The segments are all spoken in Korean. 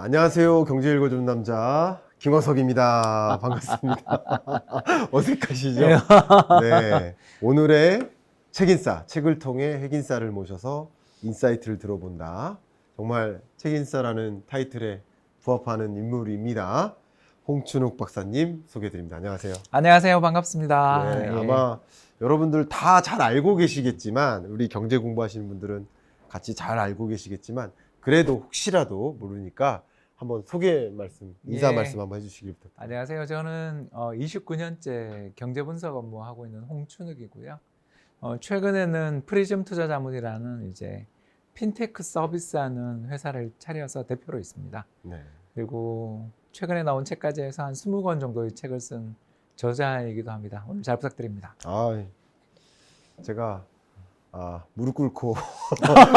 안녕하세요. 경제 읽어주는 남자 김광석입니다. 반갑습니다. 어색하시죠? 네. 오늘의 책인싸, 책을 통해 핵인싸를 모셔서 인사이트를 들어본다. 정말 책인싸라는 타이틀에 부합하는 인물입니다. 홍춘욱 박사님 소개해드립니다. 안녕하세요. 안녕하세요. 반갑습니다. 네, 예. 아마 여러분들 다 잘 알고 계시겠지만, 우리 경제 공부하시는 분들은 같이 잘 알고 계시겠지만, 그래도 혹시라도 모르니까 한번 소개 말씀, 인사 예. 말씀 한번 해주시길 부탁드립니다. 안녕하세요. 저는 29년째 경제분석 업무하고 있는 홍춘욱이고요. 최근에는 프리즘 투자자문이라는 이제 핀테크 서비스하는 회사를 차려서 대표로 있습니다. 네. 그리고 최근에 나온 책까지 해서 한 20권 정도의 책을 쓴 저자이기도 합니다. 오늘 잘 부탁드립니다. 제가 무릎 꿇고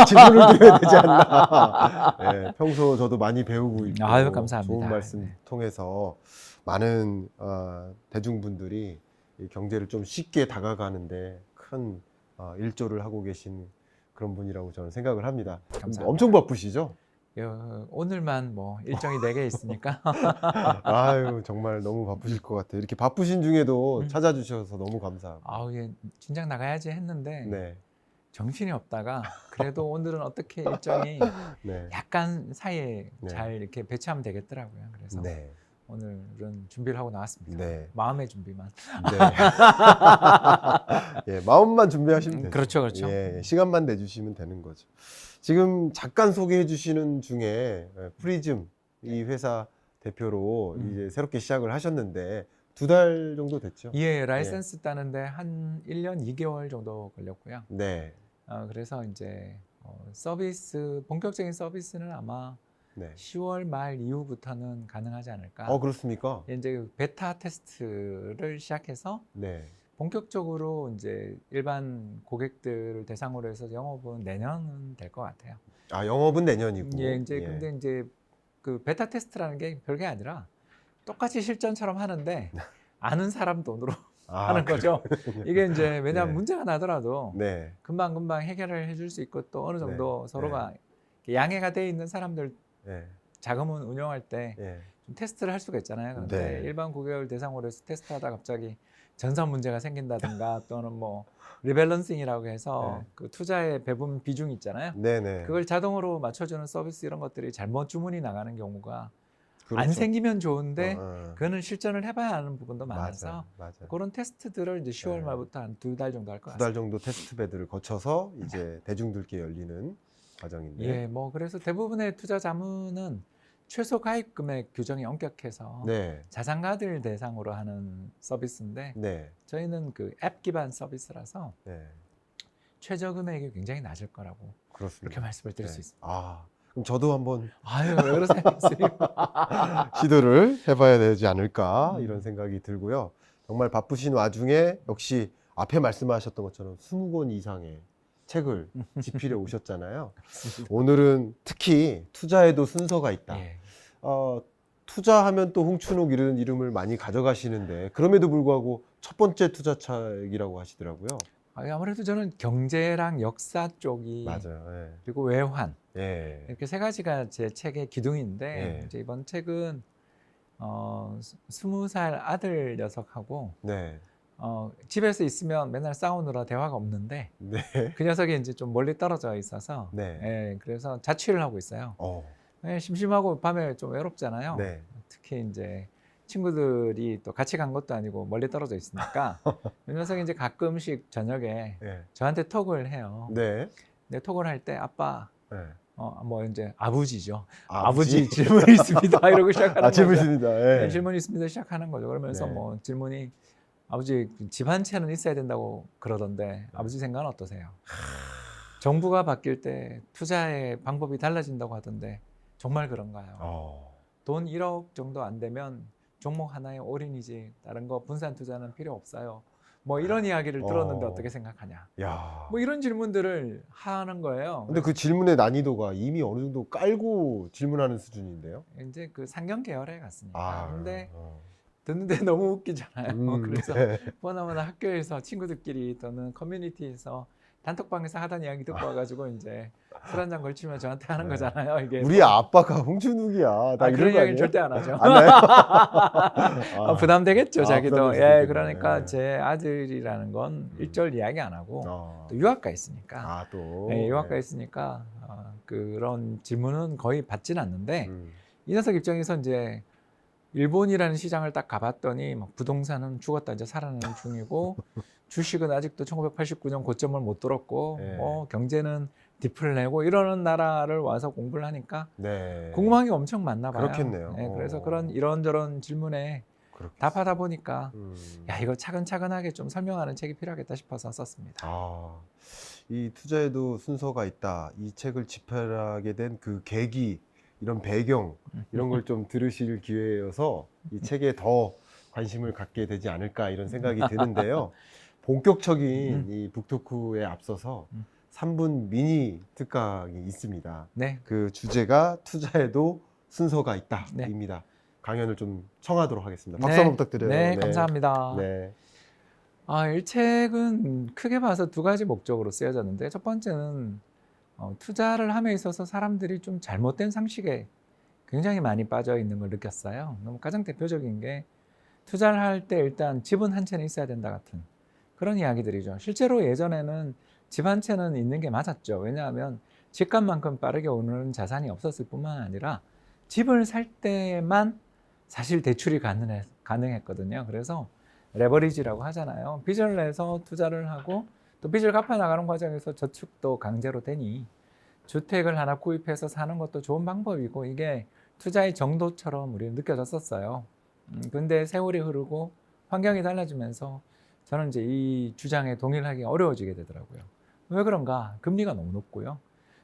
질문을 드려야 되지 않나. 네, 평소 저도 많이 배우고 있고 아유, 감사합니다. 좋은 말씀 네. 통해서 많은 대중분들이 이 경제를 좀 쉽게 다가가는데 큰 일조를 하고 계신 그런 분이라고 저는 생각을 합니다. 감사합니다. 엄청 바쁘시죠? 오늘만 뭐 일정이 4개 있으니까 아유, 정말 너무 바쁘실 것 같아요. 이렇게 바쁘신 중에도 음. 찾아주셔서 너무 감사하고. 예, 진작 나가야지 했는데 네, 정신이 없다가 그래도 오늘은 어떻게 일정이 네, 약간 사이에 네. 잘 이렇게 배치하면 되겠더라고요. 그래서 네, 오늘은 준비를 하고 나왔습니다. 네, 마음의 준비만. 네. 예, 마음만 준비하시면 되죠. 그렇죠, 그렇죠. 예, 시간만 내주시면 되는 거죠. 지금 잠깐 소개해 주시는 중에 프리즘 이 회사 대표로 이제 새롭게 시작을 하셨는데 2달 정도 됐죠? 예, 라이센스 따는데 한 1년 2개월 정도 걸렸고요. 네, 그래서 이제 본격적인 서비스는 아마 네. 10월 말 이후부터는 가능하지 않을까. 그렇습니까? 이제 베타 테스트를 시작해서 네, 본격적으로 이제 일반 고객들을 대상으로 해서 영업은 내년은 될 것 같아요. 영업은 내년이고. 예, 근데 이제 그 베타 테스트라는 게 별게 아니라 똑같이 실전처럼 하는데 아는 사람 돈으로 하는 거죠. 이게 이제 왜냐하면 네. 문제가 나더라도 네, 금방 해결을 해줄 수 있고 또 어느 정도 네. 서로가 양해가 돼 있는 사람들 네, 자금은 운영할 때 네. 좀 테스트를 할 수가 있잖아요. 그런데 네. 일반 고객을 대상으로 해서 테스트하다 갑자기 전산 문제가 생긴다든가 또는 뭐 리밸런싱이라고 해서 네. 그 투자의 배분 비중 있잖아요. 네네. 그걸 자동으로 맞춰주는 서비스 이런 것들이 잘못 주문이 나가는 경우가 안 그렇죠. 생기면 좋은데 어. 그거는 실전을 해봐야 하는 부분도 맞아요, 많아서 맞아요. 그런 테스트들을 이제 10월 네. 말부터 한 2달 정도 할 것 2달 같습니다. 정도 테스트 베드를 거쳐서 이제 대중들께 열리는 과정인데. 예, 뭐 그래서 대부분의 투자 자문은 최소 가입 금액 규정이 엄격해서 네, 자산가들 대상으로 하는 서비스인데 네, 저희는 그 앱 기반 서비스라서 네. 최저 금액이 굉장히 낮을 거라고 그렇습니다. 그렇게 말씀을 드릴 수 있습니다. 그럼 저도 한번 아유, 왜 그러세요, 선생님? 시도를 해봐야 되지 않을까 이런 생각이 들고요. 정말 바쁘신 와중에 역시 앞에 말씀하셨던 것처럼 20권 이상의 책을 집필해 오셨잖아요. 오늘은 특히 투자에도 순서가 있다. 예. 투자하면 또 홍춘욱 이런 이름을 많이 가져가시는데 그럼에도 불구하고 첫 번째 투자책이라고 하시더라고요. 아무래도 저는 경제랑 역사 쪽이 맞아요. 예. 그리고 외환 예. 이렇게 세 가지가 제 책의 기둥인데 예. 이제 이번 책은 20살 아들 녀석하고 네. 집에서 있으면 맨날 싸우느라 대화가 없는데 네. 그 녀석이 이제 좀 멀리 떨어져 있어서 네. 예, 그래서 자취를 하고 있어요. 예, 심심하고 밤에 좀 외롭잖아요. 네. 특히 이제 친구들이 또 같이 간 것도 아니고 멀리 떨어져 있으니까 이 녀석이 이제 가끔씩 저녁에 네. 저한테 톡을 해요. 네. 근데 톡을 할 때 아빠 네. 뭐 이제 아버지죠. 아버지? 아버지 질문이 있습니다. 이러고 시작하는 거죠. 질문 있습니다. 예. 네, 질문이 있습니다. 시작하는 거죠. 그러면서 네. 뭐 질문이 아버지 집 한 채는 있어야 된다고 그러던데 아버지 생각은 어떠세요? 정부가 바뀔 때 투자의 방법이 달라진다고 하던데 정말 그런가요? 돈 1억 정도 안 되면 종목 하나에 올인이지 다른 거 분산 투자는 필요 없어요. 뭐 이런 이야기를 들었는데 어떻게 생각하냐? 야. 뭐 이런 질문들을 하는 거예요. 근데 그 질문의 난이도가 이미 어느 정도 깔고 질문하는 수준인데요. 이제 그 상경 계열에 갔으니까. 근데 어. 듣는데 너무 웃기잖아요. 그래서 네. 보나마나 학교에서 친구들끼리 또는 커뮤니티에서 단톡방에서 하던 이야기 듣고 와가지고 이제 술 한잔 걸치면 저한테 하는 네. 거잖아요. 이게 우리 아빠가 홍준욱이야. 나 아, 이런 그런 거 이야기는 아니에요? 절대 안 하죠. 안 해요? 부담되겠죠, 자기도. 부담될 수도 예, 있겠네. 그러니까 네. 제 아들이라는 건 일절 이야기 안 하고 또 유학가 있으니까. 또. 예, 유학가 네. 있으니까 그런 질문은 거의 받지는 않는데 음. 이 녀석 입장에서 이제 일본이라는 시장을 딱 가봤더니 막 부동산은 죽었다 이제 살아나는 중이고 주식은 아직도 1989년 고점을 못 뚫었고 네. 경제는 딥을 내고 이러는 나라를 와서 공부를 하니까 네. 궁금한 게 엄청 많나 봐요. 그렇겠네요. 네, 그래서 그런 이런저런 질문에 그렇겠어요. 답하다 보니까 음. 야, 이거 차근차근하게 좀 설명하는 책이 필요하겠다 싶어서 썼습니다. 이 투자에도 순서가 있다. 이 책을 집필하게 된 그 계기, 이런 배경, 이런 걸 좀 들으실 기회여서 이 책에 더 관심을 갖게 되지 않을까 이런 생각이 드는데요. 본격적인 이 북토크에 앞서서 3분 미니 특강이 있습니다. 네. 그 주제가 투자에도 순서가 있다. 네. 입니다. 강연을 좀 청하도록 하겠습니다. 박수 네. 한번 부탁드려요. 네, 감사합니다. 네. 이 책은 크게 봐서 두 가지 목적으로 쓰여졌는데 첫 번째는 투자를 함에 있어서 사람들이 좀 잘못된 상식에 굉장히 많이 빠져 있는 걸 느꼈어요. 너무 가장 대표적인 게 투자를 할 때 일단 집은 한 채는 있어야 된다 같은 그런 이야기들이죠. 실제로 예전에는 집 한 채는 있는 게 맞았죠. 왜냐하면 집값만큼 빠르게 오르는 자산이 없었을 뿐만 아니라 집을 살 때만 사실 대출이 가능했거든요. 그래서 레버리지라고 하잖아요. 빚을 내서 투자를 하고 또 빚을 갚아 나가는 과정에서 저축도 강제로 되니 주택을 하나 구입해서 사는 것도 좋은 방법이고 이게 투자의 정도처럼 우리는 느껴졌었어요. 근데 세월이 흐르고 환경이 달라지면서 저는 이제 이 주장에 동의하기 어려워지게 되더라고요. 왜 그런가? 금리가 너무 높고요.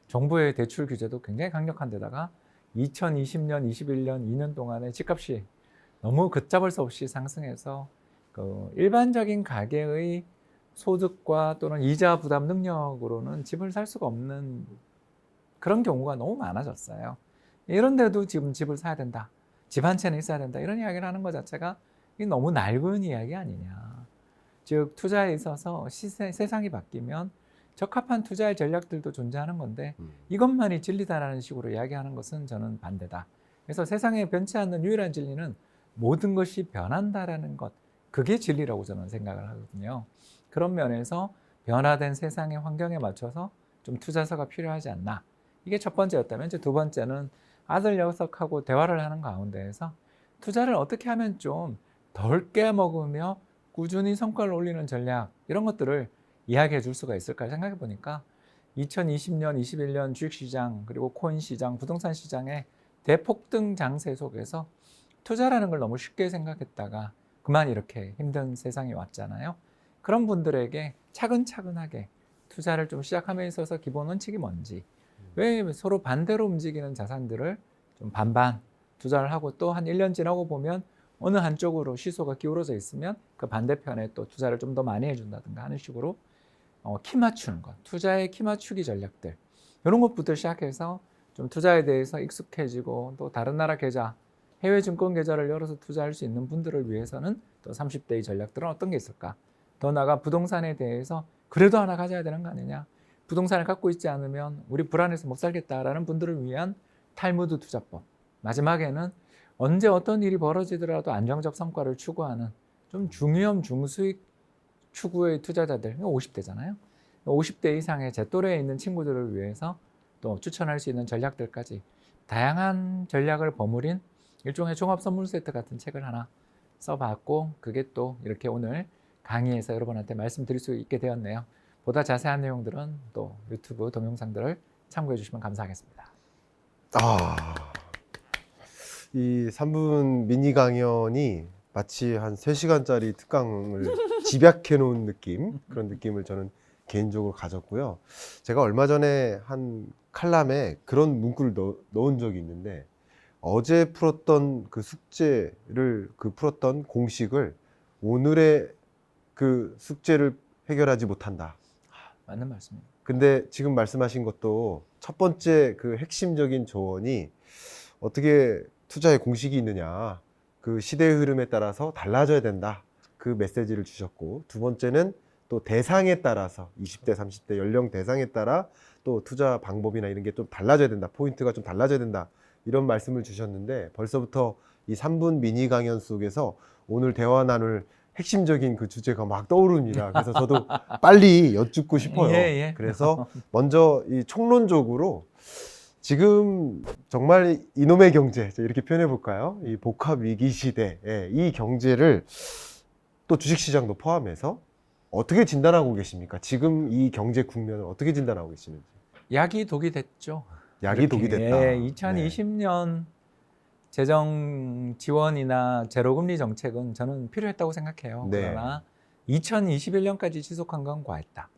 정부의 대출 규제도 굉장히 강력한 데다가 2020년, 21년, 2년 동안에 집값이 너무 걷잡을 수 없이 상승해서 그 일반적인 가계의 소득과 또는 이자 부담 능력으로는 집을 살 수가 없는 그런 경우가 너무 많아졌어요. 이런데도 지금 집을 사야 된다. 집 한 채는 있어야 된다. 이런 이야기를 하는 것 자체가 너무 낡은 이야기 아니냐. 즉 투자에 있어서 세상이 바뀌면 적합한 투자의 전략들도 존재하는 건데 이것만이 진리다라는 식으로 이야기하는 것은 저는 반대다. 그래서 세상에 변치 않는 유일한 진리는 모든 것이 변한다라는 것. 그게 진리라고 저는 생각을 하거든요. 그런 면에서 변화된 세상의 환경에 맞춰서 좀 투자서가 필요하지 않나. 이게 첫 번째였다면 이제 두 번째는 아들 녀석하고 대화를 하는 가운데에서 투자를 어떻게 하면 좀 덜 깨먹으며 꾸준히 성과를 올리는 전략 이런 것들을 이야기해 줄 수가 있을까 생각해 보니까 2020년, 21년 주식시장 그리고 코인 시장, 부동산 시장의 대폭등 장세 속에서 투자라는 걸 너무 쉽게 생각했다가 그만 이렇게 힘든 세상이 왔잖아요. 그런 분들에게 차근차근하게 투자를 좀 시작함에 있어서 기본 원칙이 뭔지 왜 서로 반대로 움직이는 자산들을 좀 반반 투자를 하고 또 한 1년 지나고 보면 어느 한쪽으로 시소가 기울어져 있으면 그 반대편에 또 투자를 좀 더 많이 해준다든가 하는 식으로 키 맞추는 것, 투자의 키 맞추기 전략들 이런 것부터 시작해서 좀 투자에 대해서 익숙해지고 또 다른 나라 계좌, 해외 증권 계좌를 열어서 투자할 수 있는 분들을 위해서는 또 30대의 전략들은 어떤 게 있을까? 더 나아가 부동산에 대해서 그래도 하나 가져야 되는 거 아니냐? 부동산을 갖고 있지 않으면 우리 불안해서 못 살겠다라는 분들을 위한 탈무드 투자법. 마지막에는 언제 어떤 일이 벌어지더라도 안정적 성과를 추구하는 좀 중위험 중수익 추구의 투자자들, 50대잖아요. 50대 이상의 제 또래에 있는 친구들을 위해서 또 추천할 수 있는 전략들까지 다양한 전략을 버무린 일종의 종합 선물 세트 같은 책을 하나 써봤고 그게 또 이렇게 오늘 강의에서 여러분한테 말씀드릴 수 있게 되었네요. 보다 자세한 내용들은 또 유튜브 동영상들을 참고해 주시면 감사하겠습니다. 이 3분 미니 강연이 마치 한 3시간짜리 특강을 집약해 놓은 느낌, 그런 느낌을 저는 개인적으로 가졌고요. 제가 얼마 전에 한 칼럼에 그런 문구를 넣은 적이 있는데 어제 풀었던 그 숙제를 풀었던 공식을 오늘의 그 숙제를 해결하지 못한다. 맞는 말씀입니다. 근데 지금 말씀하신 것도 첫 번째 그 핵심적인 조언이 어떻게 투자의 공식이 있느냐. 그 시대의 흐름에 따라서 달라져야 된다. 그 메시지를 주셨고 두 번째는 또 대상에 따라서 20대, 30대 연령 대상에 따라 또 투자 방법이나 이런 게 좀 달라져야 된다. 포인트가 좀 달라져야 된다. 이런 말씀을 주셨는데 벌써부터 이 3분 미니 강연 속에서 오늘 대화 나눌 핵심적인 그 주제가 막 떠오릅니다. 그래서 저도 빨리 여쭙고 싶어요. 예. 그래서 먼저 이 총론적으로 지금 정말 이놈의 경제 이렇게 표현해 볼까요? 이 복합 위기 시대 이 경제를 또 주식시장도 포함해서 어떻게 진단하고 계십니까? 지금 이 경제 국면을 어떻게 진단하고 계시는지. 약이 독이 됐죠. 약이 독이 됐다. 2020년 재정 지원이나 제로금리 정책은 저는 필요했다고 생각해요. 네. 그러나 2021년까지 지속한 건 과했다.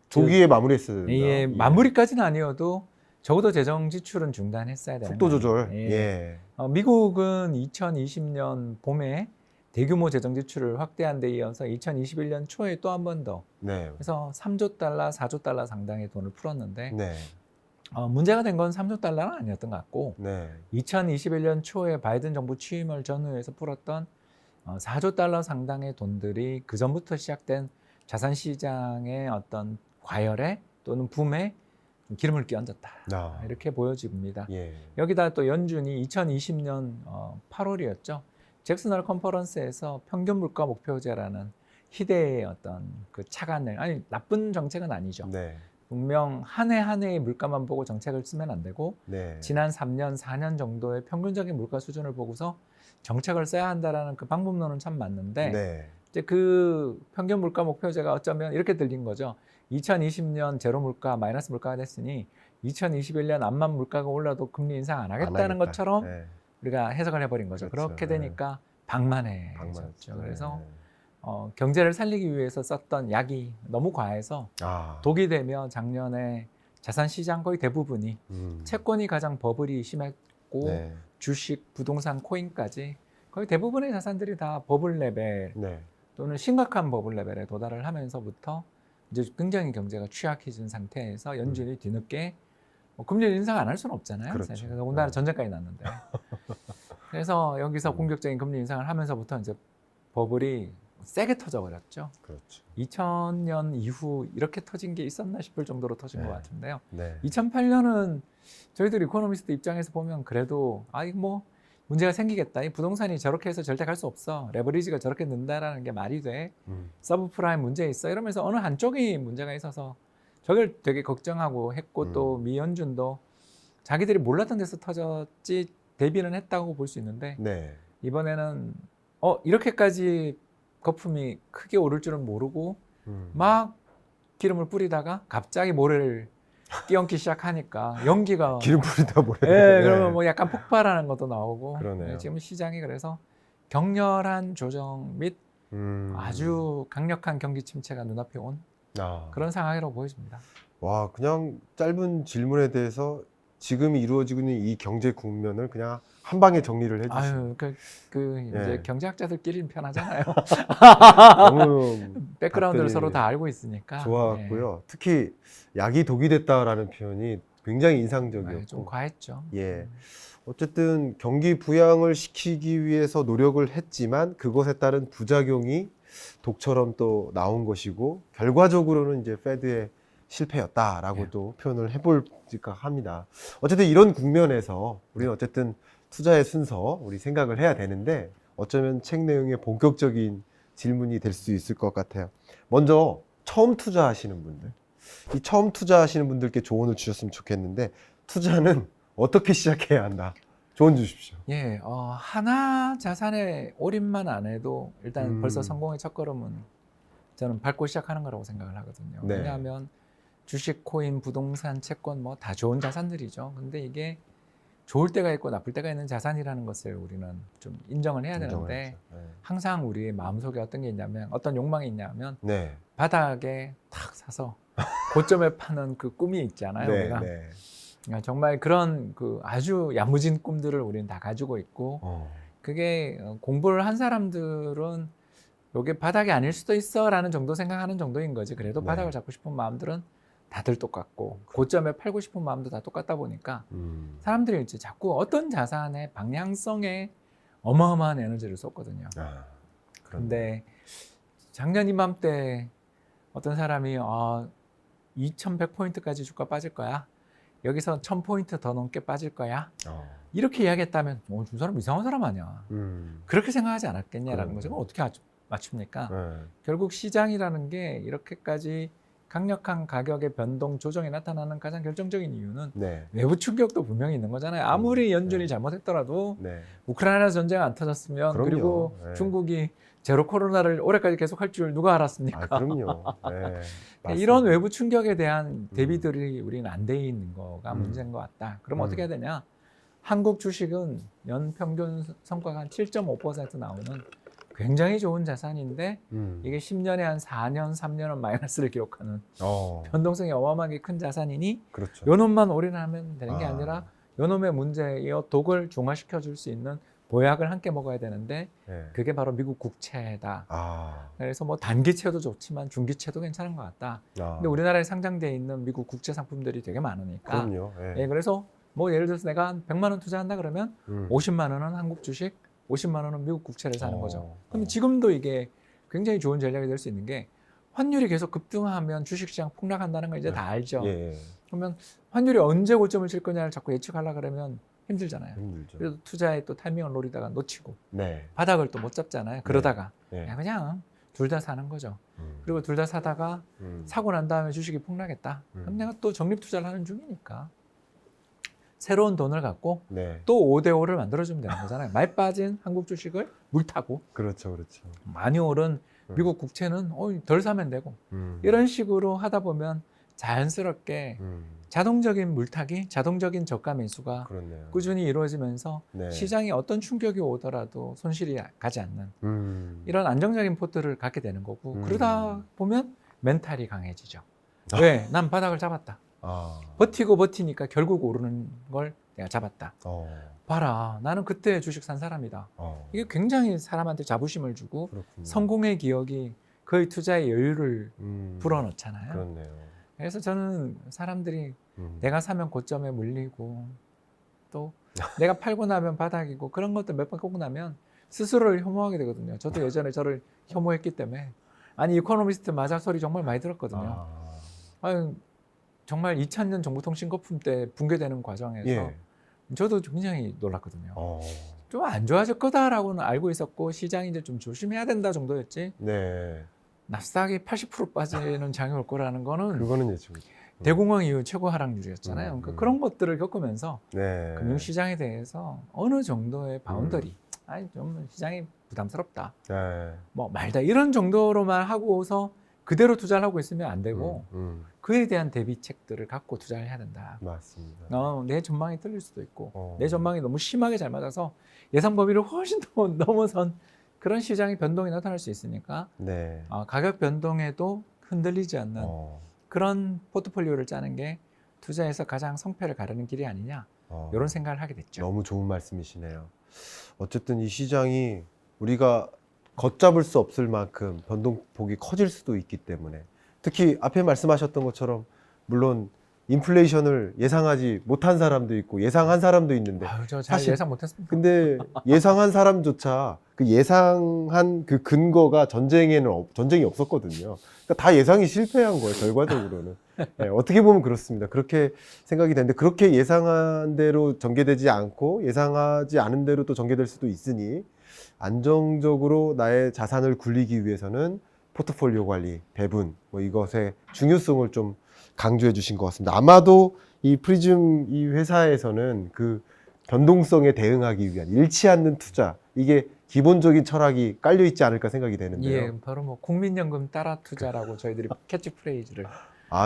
조기에 마무리했어야 된다. 예, 마무리까지는 아니어도 적어도 재정 지출은 중단했어야 되는 속도 조절. 거예요. 예. 미국은 2020년 봄에 대규모 재정 지출을 확대한 데 이어서 2021년 초에 또 한 번 더 네. 그래서 3조 달러, 4조 달러 상당의 돈을 풀었는데 네. 문제가 된 건 3조 달러는 아니었던 것 같고 네. 2021년 초에 바이든 정부 취임을 전후해서 풀었던 4조 달러 상당의 돈들이 그 전부터 시작된 자산 시장의 어떤 과열에 또는 붐에 좀 기름을 끼얹었다. 이렇게 보여집니다. 예. 여기다 또 연준이 2020년 8월이었죠. 잭슨홀 컨퍼런스에서 평균 물가 목표제라는 희대의 어떤 그 착안을 아니 나쁜 정책은 아니죠. 네. 분명 한 해 한 해의 물가만 보고 정책을 쓰면 안 되고 네. 지난 3년, 4년 정도의 평균적인 물가 수준을 보고서 정책을 써야 한다라는 그 방법론은 참 맞는데 네. 이제 그 평균 물가 목표제가 어쩌면 이렇게 들린 거죠. 2020년 제로 물가, 마이너스 물가가 됐으니 2021년 암만 물가가 올라도 금리 인상 안 하겠다는 것처럼 네. 우리가 해석을 해버린 거죠. 그렇죠. 그렇게 되니까 방만해졌죠. 방만했죠. 그래서 네. 경제를 살리기 위해서 썼던 약이 너무 과해서 독이 되며 작년에 자산 시장 거의 대부분이 채권이 가장 버블이 심했고 네. 주식, 부동산, 코인까지 거의 대부분의 자산들이 다 버블 레벨 네. 또는 심각한 버블 레벨에 도달을 하면서부터 이제 굉장히 경제가 취약해진 상태에서 연준이 뒤늦게 금리 인상 안 할 수는 없잖아요. 그렇죠. 사실 그래서 우리나라 전쟁까지 났는데 그래서 여기서 음. 공격적인 금리 인상을 하면서부터 이제 버블이 세게 터져버렸죠. 그렇죠. 2000년 이후 이렇게 터진 게 있었나 싶을 정도로 터진 네. 것 같은데요. 네. 2008년은 저희들 이코노미스트 입장에서 보면 그래도 이거 뭐 문제가 생기겠다. 이 부동산이 저렇게 해서 절대 갈 수 없어. 레버리지가 저렇게 는다라는 게 말이 돼. 서브프라임 문제 있어. 이러면서 어느 한쪽이 문제가 있어서 저걸 되게 걱정하고 했고 또 미 연준도 자기들이 몰랐던 데서 터졌지 대비는 했다고 볼 수 있는데 네. 이번에는 이렇게까지 거품이 크게 오를 줄은 모르고 막 기름을 뿌리다가 갑자기 모래를 끼얹기 시작하니까 연기가 기름 뿌리다 모래. 그러면 뭐 약간 폭발하는 것도 나오고 그러네요. 지금 시장이 그래서 격렬한 조정 및 아주 강력한 경기 침체가 눈앞에 온 그런 상황이라고 보여집니다. 와, 그냥 짧은 질문에 대해서 지금 이루어지고 있는 이 경제 국면을 그냥 한 방에 정리를 해주시고 이제 경제학자들끼리는 편하잖아요. 너무 백그라운드를 답변이 서로 다 알고 있으니까. 좋았고요. 특히 약이 독이 됐다라는 표현이 굉장히 인상적이었고 좀 과했죠. 예. 어쨌든 경기 부양을 시키기 위해서 노력을 했지만 그것에 따른 부작용이 독처럼 또 나온 것이고 결과적으로는 이제 페드의 실패였다라고 또 표현을 해볼까 합니다. 어쨌든 이런 국면에서 우리는 어쨌든 투자의 순서 우리 생각을 해야 되는데 어쩌면 책 내용의 본격적인 질문이 될 수 있을 것 같아요. 먼저 처음 투자하시는 분들, 이 처음 투자하시는 분들께 조언을 주셨으면 좋겠는데 투자는 어떻게 시작해야 한다? 조언 주십시오. 예, 하나 자산에 올인만 안 해도 일단 벌써 성공의 첫걸음은 저는 밟고 시작하는 거라고 생각을 하거든요. 네. 왜냐하면 주식, 코인, 부동산, 채권 뭐 다 좋은 자산들이죠. 근데 이게 좋을 때가 있고 나쁠 때가 있는 자산이라는 것을 우리는 좀 인정을 해야 되는데 항상 우리의 마음속에 어떤 게 있냐면 어떤 욕망이 있냐면 네. 바닥에 탁 사서 고점에 파는 그 꿈이 있잖아요. 네, 우리가 네. 정말 그런 그 아주 야무진 꿈들을 우리는 다 가지고 있고 그게 공부를 한 사람들은 이게 바닥이 아닐 수도 있어라는 정도 생각하는 정도인 거지. 그래도 네. 바닥을 잡고 싶은 마음들은 다들 똑같고 고점에 팔고 싶은 마음도 다 똑같다 보니까 사람들이 이제 자꾸 어떤 자산의 방향성에 어마어마한 에너지를 쏟거든요. 그런데 근데 작년 이맘때 어떤 사람이 2100포인트까지 주가 빠질 거야. 여기서 1000포인트 더 넘게 빠질 거야. 이렇게 이야기했다면 저 사람 이상한 사람 아니야. 그렇게 생각하지 않았겠냐라는 거죠. 그럼 어떻게 맞춥니까? 결국 시장이라는 게 이렇게까지 강력한 가격의 변동 조정이 나타나는 가장 결정적인 이유는 네. 외부 충격도 분명히 있는 거잖아요. 아무리 연준이 잘못했더라도 네. 우크라이나 전쟁 안 터졌으면 그럼요. 그리고 네. 중국이 제로 코로나를 올해까지 계속할 줄 누가 알았습니까? 그럼요. 네. 이런 외부 충격에 대한 대비들이 우리는 안 돼 있는 거가 문제인 것 같다. 그럼 어떻게 해야 되냐? 한국 주식은 연평균 성과가 한 7.5% 나오는 굉장히 좋은 자산인데 이게 10년에 한 4년, 3년은 마이너스를 기록하는 변동성이 어마어마하게 큰 자산이니 그렇죠. 요 놈만 올인하면 되는 게 아니라 요 놈의 문제의 독을 중화시켜 줄 수 있는 보약을 함께 먹어야 되는데 네. 그게 바로 미국 국채다. 그래서 뭐 단기채도 좋지만 중기채도 괜찮은 것 같다. 근데 우리나라에 상장되어 있는 미국 국채 상품들이 되게 많으니까. 그럼요. 네. 예, 그래서 뭐 예를 들어서 내가 한 100만 원 투자한다 그러면 50만 원은 한국 주식, 50만 원은 미국 국채를 사는 거죠. 그럼 지금도 이게 굉장히 좋은 전략이 될 수 있는 게 환율이 계속 급등하면 주식시장 폭락한다는 걸 이제 다 알죠. 예. 그러면 환율이 언제 고점을 칠 거냐를 자꾸 예측하려고 그러면 힘들잖아요. 힘들죠. 그래서 투자에 또 타이밍을 노리다가 놓치고 네. 바닥을 또 못 잡잖아요. 그러다가 네. 그냥 둘 다 사는 거죠. 그리고 둘 다 사다가 사고 난 다음에 주식이 폭락했다. 그럼 내가 또 적립 투자를 하는 중이니까 새로운 돈을 갖고 네. 또 5대5를 만들어주면 되는 거잖아요. 많이 빠진 한국 주식을 물타고 그렇죠. 그렇죠. 많이 오른 미국 국채는 덜 사면 되고 이런 식으로 하다 보면 자연스럽게 자동적인 물타기, 자동적인 저가 매수가 그렇네요. 꾸준히 이루어지면서 네. 시장에 어떤 충격이 오더라도 손실이 가지 않는 이런 안정적인 포트를 갖게 되는 거고 그러다 보면 멘탈이 강해지죠. 왜? 난 바닥을 잡았다. 버티고 버티니까 결국 오르는 걸 내가 잡았다. 봐라, 나는 그때 주식 산 사람이다. 이게 굉장히 사람한테 자부심을 주고 그렇군요. 성공의 기억이 거의 투자의 여유를 불어넣잖아요. 그렇네요. 그래서 저는 사람들이 내가 사면 고점에 물리고 또 내가 팔고 나면 바닥이고 그런 것들 몇 번 겪고 나면 스스로를 혐오하게 되거든요. 저도 예전에 저를 혐오했기 때문에 아니 이코노미스트 맞아 소리 정말 많이 들었거든요. 아니, 정말 2000년 정보통신거품 때 붕괴되는 과정에서 예. 저도 굉장히 놀랐거든요. 좀 안 좋아질 거다라고는 알고 있었고 시장이 이제 좀 조심해야 된다 정도였지. 네. 나스닥이 80% 빠지는 장이 올 거라는 거는 그거는 예측. 대공황 이후 최고 하락률이었잖아요. 그러니까 그런 것들을 겪으면서 네. 금융시장에 대해서 어느 정도의 바운더리, 아니 좀 시장이 부담스럽다, 네. 뭐 말다 이런 정도로만 하고서 그대로 투자를 하고 있으면 안 되고 그에 대한 대비책들을 갖고 투자를 해야 된다. 맞습니다. 내 전망이 틀릴 수도 있고 내 전망이 너무 심하게 잘 맞아서 예상 범위를 훨씬 더 넘어선 그런 시장의 변동이 나타날 수 있으니까 네. 가격 변동에도 흔들리지 않는 그런 포트폴리오를 짜는 게 투자에서 가장 성패를 가르는 길이 아니냐 이런 생각을 하게 됐죠. 너무 좋은 말씀이시네요. 어쨌든 이 시장이 우리가 걷잡을 수 없을 만큼 변동폭이 커질 수도 있기 때문에 특히 앞에 말씀하셨던 것처럼 물론 인플레이션을 예상하지 못한 사람도 있고 예상한 사람도 있는데 저 잘 사실- 예상 못했습니다. 근데 예상한 사람조차 그 예상한 그 근거가 전쟁이 없었거든요. 그러니까 다 예상이 실패한 거예요, 결과적으로는. 네, 어떻게 보면 그렇습니다. 그렇게 생각이 되는데 그렇게 예상한 대로 전개되지 않고 예상하지 않은 대로 또 전개될 수도 있으니 안정적으로 나의 자산을 굴리기 위해서는 포트폴리오 관리, 배분 뭐 이것의 중요성을 좀 강조해 주신 것 같습니다. 아마도 이 프리즘 이 회사에서는 그 변동성에 대응하기 위한 잃지 않는 투자 이게 기본적인 철학이 깔려 있지 않을까 생각이 되는데요. 예, 바로 뭐 국민연금 따라 투자라고 저희들이 캐치프레이즈를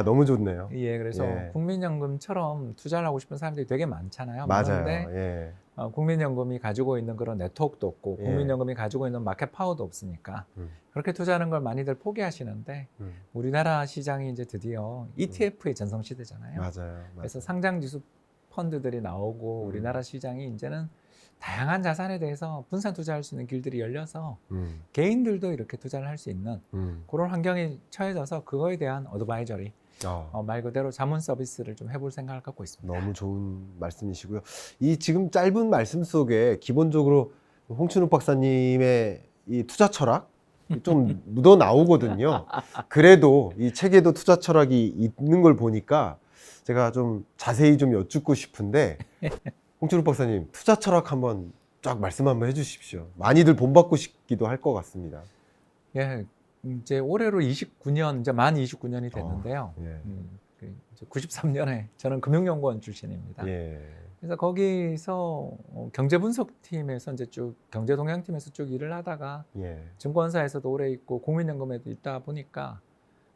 너무 좋네요. 예, 그래서 예. 국민연금처럼 투자를 하고 싶은 사람들이 되게 많잖아요. 맞아요. 많은데 예. 국민연금이 가지고 있는 그런 네트워크도 없고 예. 국민연금이 가지고 있는 마켓 파워도 없으니까 그렇게 투자하는 걸 많이들 포기하시는데 우리나라 시장이 이제 드디어 ETF의 전성 시대잖아요. 맞아요. 그래서 상장지수 펀드들이 나오고 우리나라 시장이 이제는 다양한 자산에 대해서 분산 투자할 수 있는 길들이 열려서 개인들도 이렇게 투자를 할 수 있는 그런 환경에 처해져서 그거에 대한 어드바이저리 말 그대로 자문 서비스를 좀 해볼 생각을 갖고 있습니다. 너무 좋은 말씀이시고요. 이 지금 짧은 말씀 속에 기본적으로 홍춘욱 박사님의 이 투자 철학 좀 묻어 나오거든요. 그래도 이 책에도 투자 철학이 있는 걸 보니까 제가 좀 자세히 좀 여쭙고 싶은데 홍춘욱 박사님 투자 철학 한번 쫙 말씀 한번 해주십시오. 많이들 본받고 싶기도 할 것 같습니다. 예, 이제 올해로 29년, 이제 만 29년이 됐는데요. 예. 93년에 저는 금융연구원 출신입니다. 예. 그래서 거기서 경제분석팀에서 이제 쭉 경제동향팀에서 쭉 일을 하다가 예. 증권사에서도 오래 있고 국민연금에도 있다 보니까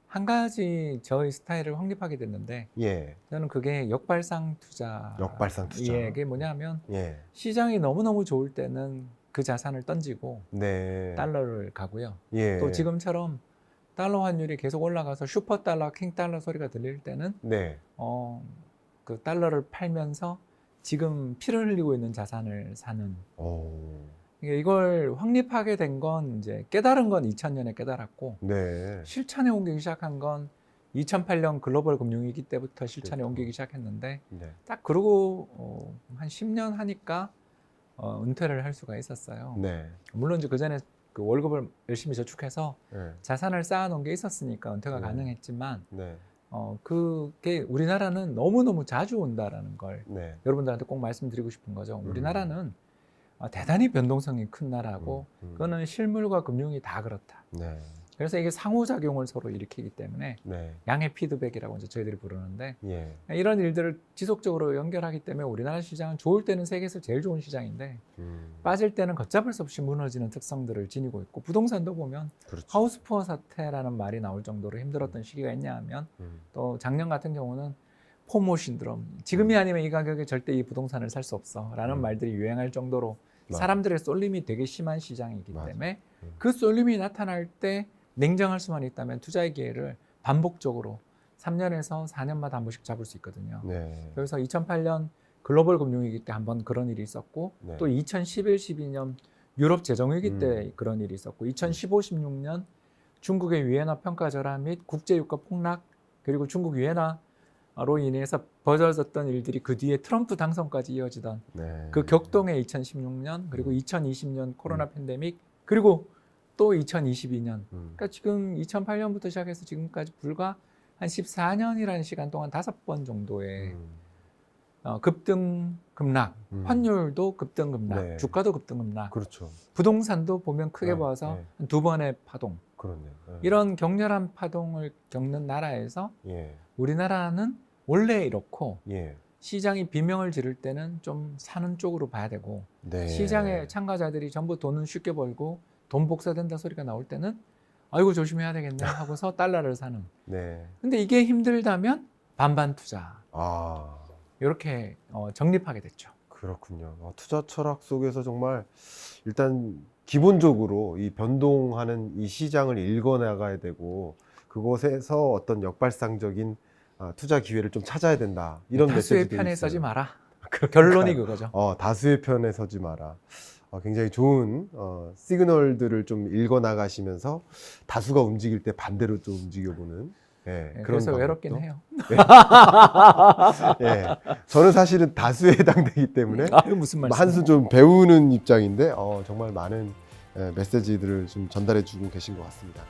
한 가지 저의 스타일을 확립하게 됐는데 예. 저는 그게 역발상 투자. 역발상 투자. 예, 그게 뭐냐면 예. 시장이 너무너무 좋을 때는 그 자산을 던지고 네. 달러를 가고요. 예. 또 지금처럼 달러 환율이 계속 올라가서 슈퍼달러, 킹달러 소리가 들릴 때는 네. 그 달러를 팔면서 지금 피를 흘리고 있는 자산을 사는. 오. 이걸 확립하게 된 건 이제 깨달은 건 2000년에 깨달았고 네. 실천에 옮기기 시작한 건 2008년 글로벌 금융위기 때부터 실천에 그렇죠. 옮기기 시작했는데 네. 딱 그러고 한 10년 하니까 은퇴를 할 수가 있었어요. 네. 물론 이제 그 전에 그 월급을 열심히 저축해서 네. 자산을 쌓아놓은 게 있었으니까 은퇴가 네. 가능했지만 네. 그게 우리나라는 너무너무 자주 온다라는 걸 네. 여러분들한테 꼭 말씀드리고 싶은 거죠. 우리나라는 대단히 변동성이 큰 나라고 그거는 실물과 금융이 다 그렇다. 네. 그래서 이게 상호작용을 서로 일으키기 때문에 네. 양의 피드백이라고 이제 저희들이 부르는데 예. 이런 일들을 지속적으로 연결하기 때문에 우리나라 시장은 좋을 때는 세계에서 제일 좋은 시장인데 빠질 때는 걷잡을 수 없이 무너지는 특성들을 지니고 있고 부동산도 보면 그렇죠. 하우스 푸어 사태라는 말이 나올 정도로 힘들었던 시기가 있냐 하면 또 작년 같은 경우는 포모 신드롬 지금이 아니면 이 가격에 절대 이 부동산을 살 수 없어 라는 말들이 유행할 정도로 사람들의 쏠림이 되게 심한 시장이기 때문에 그 쏠림이 나타날 때 냉정할 수만 있다면 투자의 기회를 반복적으로 3년에서 4년마다 한 번씩 잡을 수 있거든요. 네. 그래서 2008년 글로벌 금융위기 때 한번 그런 일이 있었고 네. 또 2011, 12년 유럽 재정위기 때 그런 일이 있었고 2015, 16년 중국의 위엔화 평가 절하 및 국제유가 폭락 그리고 중국 위엔화로 인해서 벌어졌던 일들이 그 뒤에 트럼프 당선까지 이어지던 네. 그 격동의 2016년 그리고 2020년 코로나 팬데믹 그리고 또 2022년 그러니까 지금 2008년부터 시작해서 지금까지 불과 한 14년이라는 시간 동안 5번 정도의 급등 급락 환율도 급등 급락 네. 주가도 급등 급락 그렇죠. 부동산도 보면 크게 네, 봐서 네. 한 2번의 파동 그렇네요. 네. 이런 격렬한 파동을 겪는 나라에서 예. 우리나라는 원래 이렇고 예. 시장이 비명을 지를 때는 좀 사는 쪽으로 봐야 되고 네. 시장의 참가자들이 전부 돈은 쉽게 벌고 돈 복사된다 소리가 나올 때는 아이고 조심해야 되겠네 하고서 달러를 사는. 네. 근데 이게 힘들다면 반반 투자 아. 이렇게 정립하게 됐죠. 그렇군요. 투자 철학 속에서 정말 일단 기본적으로 이 변동하는 이 시장을 읽어나가야 되고 그곳에서 어떤 역발상적인 투자 기회를 좀 찾아야 된다. 이런 다수의 메시지도 편에 있어요. 서지 마라. 그러니까요. 결론이 그거죠. 다수의 편에 서지 마라. 굉장히 좋은 시그널들을 좀 읽어나가시면서 다수가 움직일 때 반대로 좀 움직여보는 예, 그런 그래서 방법도. 외롭긴 해요. 예, 저는 사실은 다수에 해당되기 때문에 무슨 말씀? 한수 좀 배우는 입장인데 정말 많은 메시지들을 좀 전달해 주고 계신 것 같습니다.